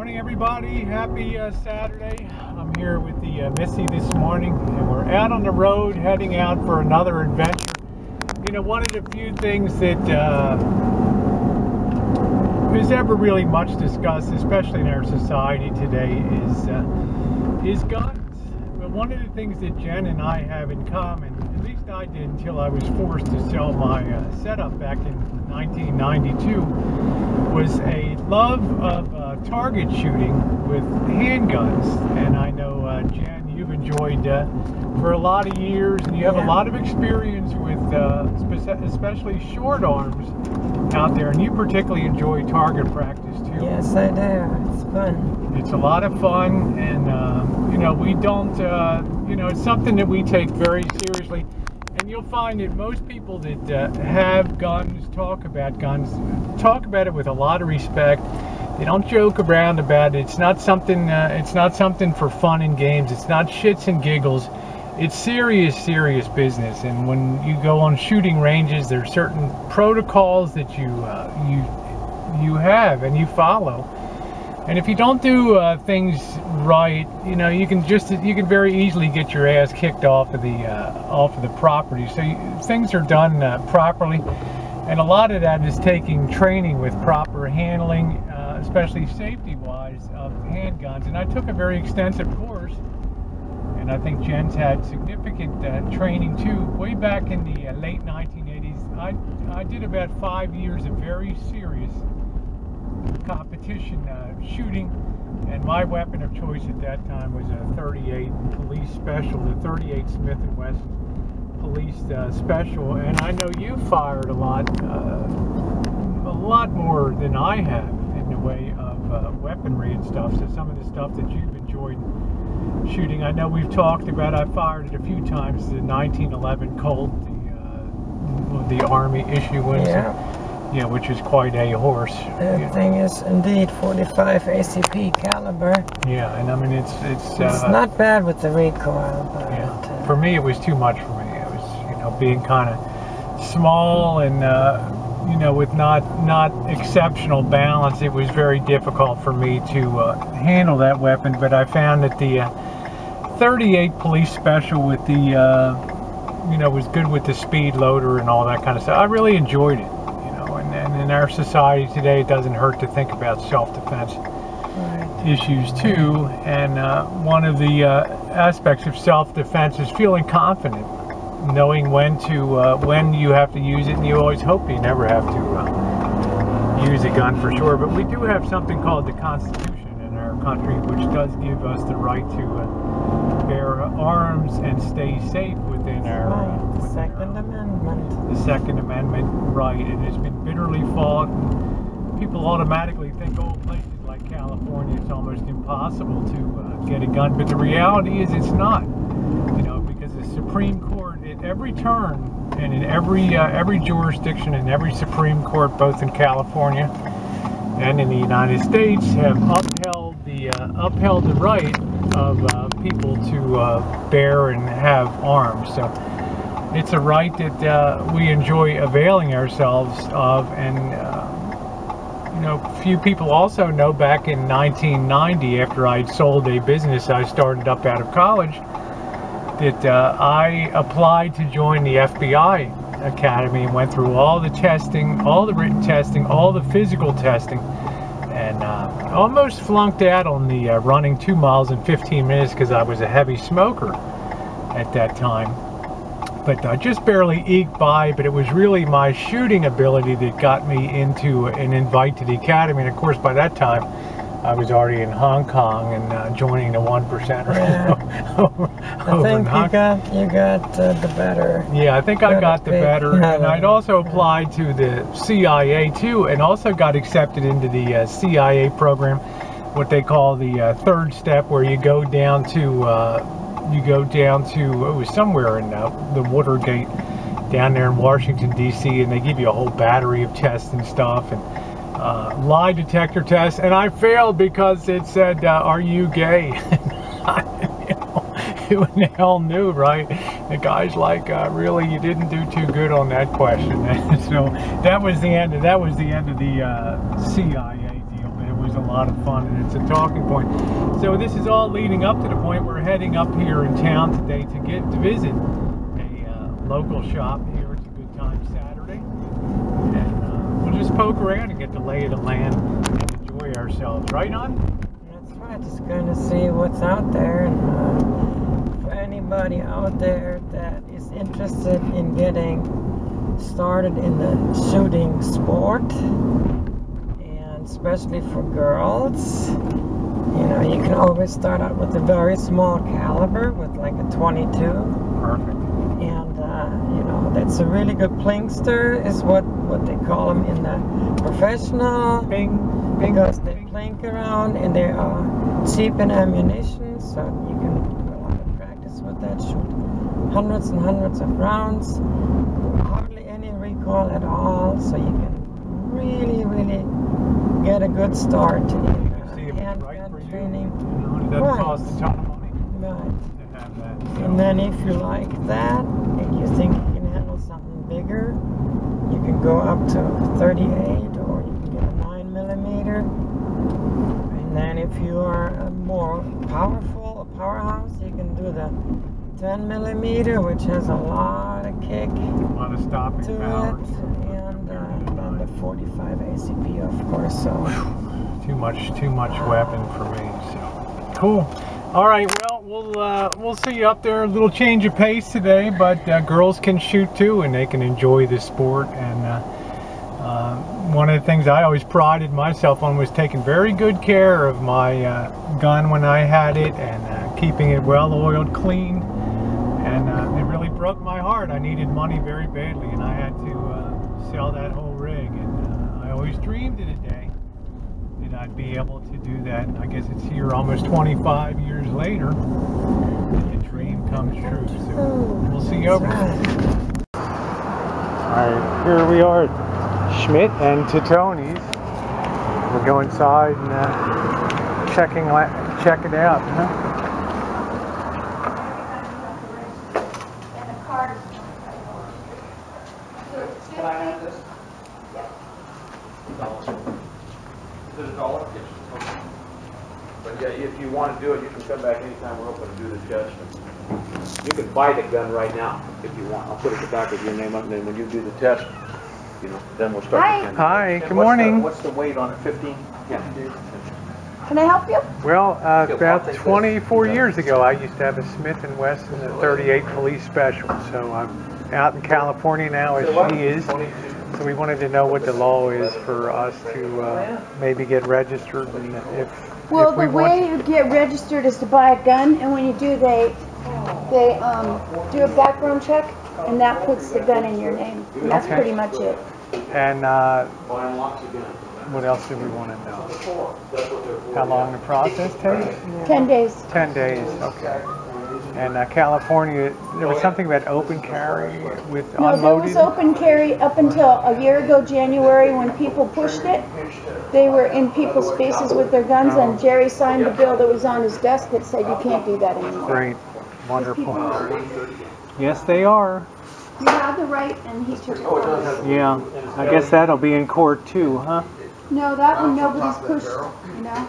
Morning, everybody. Happy Saturday. I'm here with the Missy this morning, and we're out on the road heading out for another adventure. You know, one of the few things that is ever really much discussed, especially in our society today, is guns. But one of the things that Jenn and I have in common, at least I did until I was forced to sell my setup back in 1992, was a love of target shooting with handguns. And I know, Jenn, you've enjoyed for a lot of years, and you have a lot of experience with especially short arms out there, and you particularly enjoy target practice too. Yes, I do. It's fun. It's a lot of fun, and you know, we don't, you know, it's something that we take very seriously. And you'll find that most people that have guns, talk about it with a lot of respect. They don't joke around about it. It's not something. It's not something for fun and games. It's not shits and giggles. It's serious business. And when you go on shooting ranges, there's certain protocols that you have and you follow. And if you don't do things right, you know, you can very easily get your ass kicked off of the property. So things are done properly, and a lot of that is taking training with proper handling, especially safety-wise, of handguns. And I took a very extensive course, and I think Jen's had significant training too. Way back in the late 1980s, I did about 5 years of very serious competition shooting, and my weapon of choice at that time was a .38 police special, the .38 Smith Wesson police special. And I know you fired a lot more than I have in the way of weaponry and stuff. So some of the stuff that you've enjoyed shooting, I know we've talked about. I fired it a few times. The 1911 Colt, the Army issuance. Yeah, which is quite a horse. The thing is indeed 45 ACP caliber. Yeah, and I mean it's not bad with the recoil, but yeah, for me it was too much for me. It was, you know, being kind of small and you know, with not exceptional balance, it was very difficult for me to handle that weapon. But I found that the .38 police special with the you know, was good with the speed loader and all that kind of stuff. I really enjoyed it. And in our society today, it doesn't hurt to think about self-defense issues too. And one of the aspects of self-defense is feeling confident, knowing when you have to use it. And you always hope you never have to use a gun for sure. But we do have something called the Constitution in our country, which does give us the right to bear arms and stay safe within our Second Amendment. The Second Amendment, right? It has been bitterly fought. People automatically think, oh, places like California, it's almost impossible to get a gun. But the reality is, it's not. You know, because the Supreme Court, at every turn and in every jurisdiction, in every Supreme Court, both in California and in the United States, have upheld the right of people to bear and have arms. So it's a right that we enjoy availing ourselves of. And you know, few people also know, back in 1990, after I'd sold a business I started up out of college, that I applied to join the FBI Academy and went through all the testing, all the written testing, all the physical testing, and almost flunked out on the running 2 miles in 15 minutes because I was a heavy smoker at that time. But I just barely eked by. But it was really my shooting ability that got me into an invite to the academy. And of course, by that time, I was already in Hong Kong and joining the 1%. Yeah. I think you got the better. Yeah, I think I got the better. And I'd also applied to the CIA too, and also got accepted into the CIA program, what they call the third step, where you go down to it was somewhere in the Watergate down there in Washington D.C., and they give you a whole battery of tests and stuff, and lie detector tests, and I failed because it said, are you gay? Who in the hell knew, right? The guy's like, really, you didn't do too good on that question. So that was the end of the CIA deal. But it was a lot of fun, and it's a talking point. So this is all leading up to the point we're heading up here in town today to visit a local shop here. It's a Good Time Saturday, and we'll just poke around and get the lay of the land and enjoy ourselves. Right on? That's right. Just going to see what's out there, and for anybody out there that is interested in getting started in the shooting sport, and especially for girls, you know, you can always start out with a very small caliber with like a 22. Perfect. And you know, that's a really good plinkster is what they call them in the professional, because they plink around and they are cheap in ammunition, so you can do a lot of practice with that, shoot hundreds and hundreds of rounds, hardly any recoil at all, so you can really get a good start in handgun training. It doesn't cost a ton of money. Right. To have that. So. And then if you like that and you think you can handle something bigger, you can go up to 38, or you can get a 9mm. And then if you are a more powerful, a powerhouse, you can do the 10mm, which has a lot of kick A lot of stopping to power. it, and the 45 ACP, of course. So too much weapon for me. So cool. All right. Well, we'll see you up there. A little change of pace today, but girls can shoot too, and they can enjoy the sport. And one of the things I always prided myself on was taking very good care of my gun when I had it, and keeping it well oiled, clean. And it really broke my heart. I needed money very badly, and I had to sell that whole rig. And I always dreamed of the day that I'd be able to do that. And I guess it's here almost 25 years later. The dream comes true. So we'll see you over there. Alright, here we are at Schmidt and Titone's. We'll go inside and check it out. Huh? Can I have this? Is it $1? Yes. Okay. But yeah, if you want to do it, you can come back anytime we're open to do the test. You can buy the gun right now if you want. I'll put it at the back of your name up, and then when you do the test, you know, then we'll start the gun. Hi, good morning. What's the weight on it? 15? Yeah. Can I help you? Well, about 24 years ago, I used to have a Smith and Wesson, a 38 police special. So I'm out in California now, as she is. So we wanted to know what the law is for us to maybe get registered, and if we the way you get registered is to buy a gun, and when you do, they do a background check, and that puts the gun in your name. And that's pretty much it. And what else do we want to know? How long the process takes? 10 days. 10 days, okay. And California, there was something about open carry with unloaded? No, there was open carry up until a year ago, January, when people pushed it. They were in people's faces with their guns, and Jerry signed the bill that was on his desk that said you can't do that anymore. Great, wonderful. Yes, they are. You had the right, and he took it. Yeah, I guess that'll be in court too, huh? No, that one nobody's pushed, you know.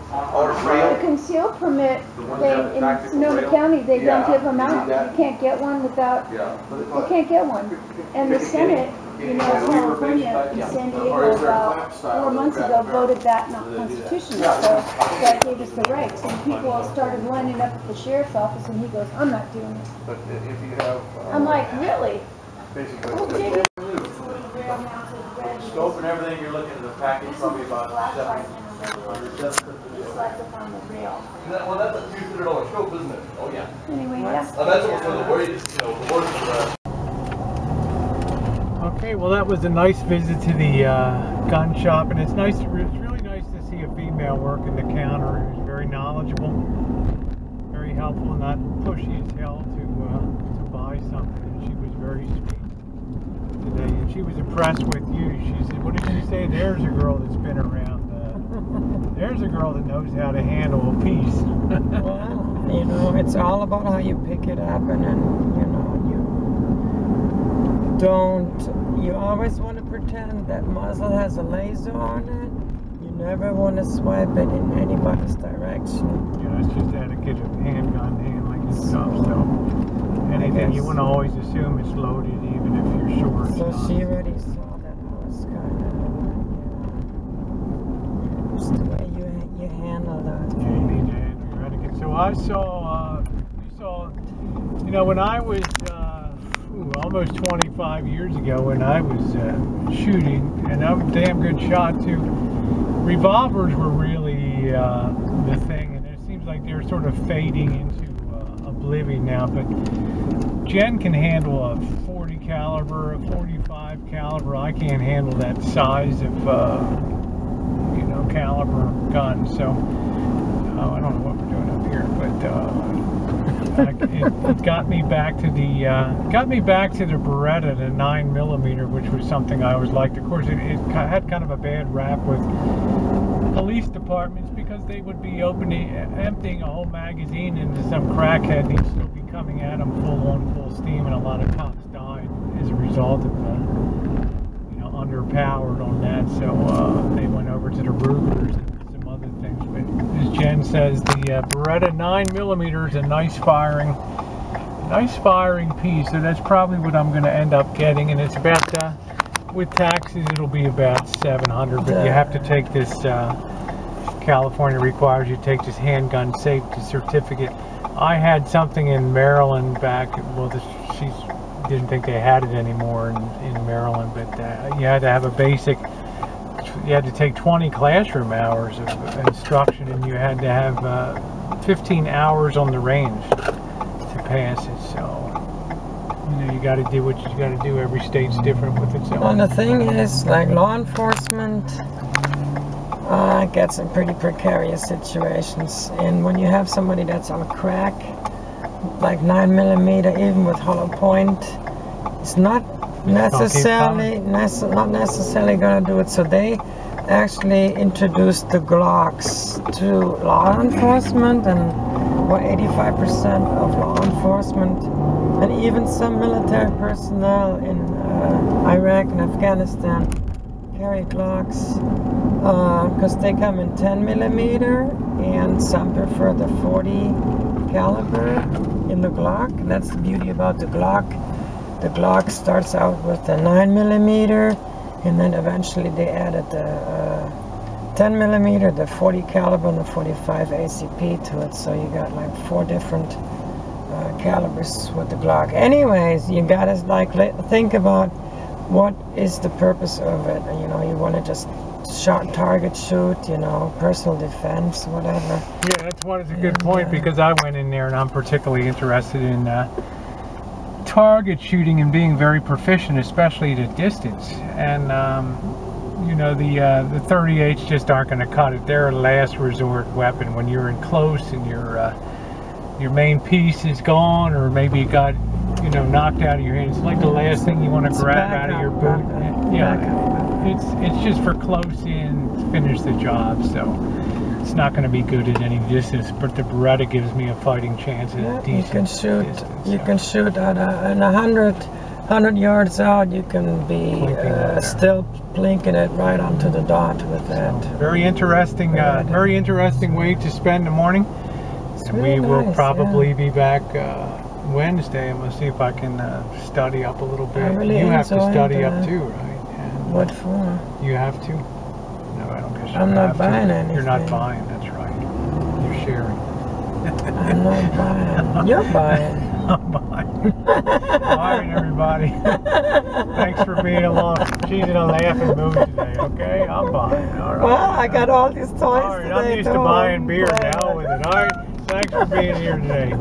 The concealed permit, in Sonoma County, they don't give them out. You can't get one without, you can't get one. And the Senate, you know, California in San Diego about 4 months ago voted that not constitutional. So that gave us the rights. And people all started lining up at the sheriff's office, and he goes, I'm not doing it. But if you have... I'm like, really? Basically, scope and everything, you're looking at the package probably about Well, that's a $200 scope, isn't it? Oh, yeah. Anyway, that's almost the word, the word. Okay, well that was a nice visit to the gun shop, and it's really nice to see a female working the counter who's very knowledgeable, very helpful, and not pushy as hell to buy something. And she was very sweet today, and she was impressed with you. She said, "What did she say? There's a girl that's been around. There's a girl that knows how to handle a piece." Well, you know, it's all about how you pick it up, and then, you know, you don't, you always want to pretend that muzzle has a laser on it. You never want to swipe it in anybody's direction. Yeah, it's just etiquette of handgun handling and stuff. So anything you want to always assume it's loaded, even if you're sure it's So not. she already saw that I was kind of, just the way you handle that. Yeah, you need to handle your etiquette. So I saw, you know, when I was almost 25 years ago, when I was shooting, and I'm a damn good shot too, revolvers were really the thing, and it seems like they're sort of fading into oblivion now. But Jen can handle a 40 caliber, a 45 caliber. I can't handle that size of, you know, caliber gun. So I don't know what we're doing up here, but it got me back to the Beretta, the 9mm, which was something I always liked. Of course, it had kind of a bad rap with police departments because they would be emptying a whole magazine into some crackhead, and he'd still be coming at them full steam, and a lot of cops died as a result of you know, underpowered on that. So they went over to the Rugers and some other things. But as Jen says, the Beretta 9mm is a nice firing piece. So that's probably what I'm going to end up getting, and it's about with taxes it'll be about $700. But you have to take this. California requires you to take this handgun safety certificate. I had something in Maryland back. Well, she didn't think they had it anymore in Maryland, but you had to have a basic. You had to take 20 classroom hours of instruction, and you had to have 15 hours on the range to pass it. So, you know, you got to do what you got to do. Every state's different with its own. Well, the thing is, like, law enforcement gets in pretty precarious situations, and when you have somebody that's on crack, like 9mm, even with hollow point, it's not necessarily going to do it. So they actually introduced the Glocks to law enforcement, and 85% of law enforcement and even some military personnel in Iraq and Afghanistan carry Glocks because they come in 10mm, and some prefer the 40 caliber in the Glock. And that's the beauty about the Glock. The Glock starts out with the 9mm, and then eventually they added the 10mm, the 40 caliber, and the 45 ACP to it. So you got like 4 different calibers with the Glock. Anyways, you gotta like think about what is the purpose of it. You know, you want to just target shoot, you know, personal defense, whatever. Yeah, that's what is a good point, because I went in there and I'm particularly interested in target shooting and being very proficient, especially at a distance. And you know, the 38s just aren't going to cut it. They're a last resort weapon when you're in close and your main piece is gone, or maybe it got, you know, knocked out of your hand. It's like the last thing you want to grab out of your boot. It's just for close in, finish the job. So it's not going to be good at any distance. But the Beretta gives me a fighting chance at a decent distance. You can shoot at 100 yards out. You can be still plinking it right onto the dot with that. So, very interesting way to spend the morning. And we will probably be back Wednesday. I'm going to see if I can study up a little bit. Really, you have to study up too, right? And what for? You have to? No, I don't guess you I'm not buying anything. You're not buying, that's right. You're sharing. I'm not buying. You're buying. I'm buying. All right, everybody. Thanks for being along. She's in a laughing mood today, okay? I'm buying. All right. Well, I got all these toys all right, today. I'm used to buying beer now with it. All right, thanks for being here today.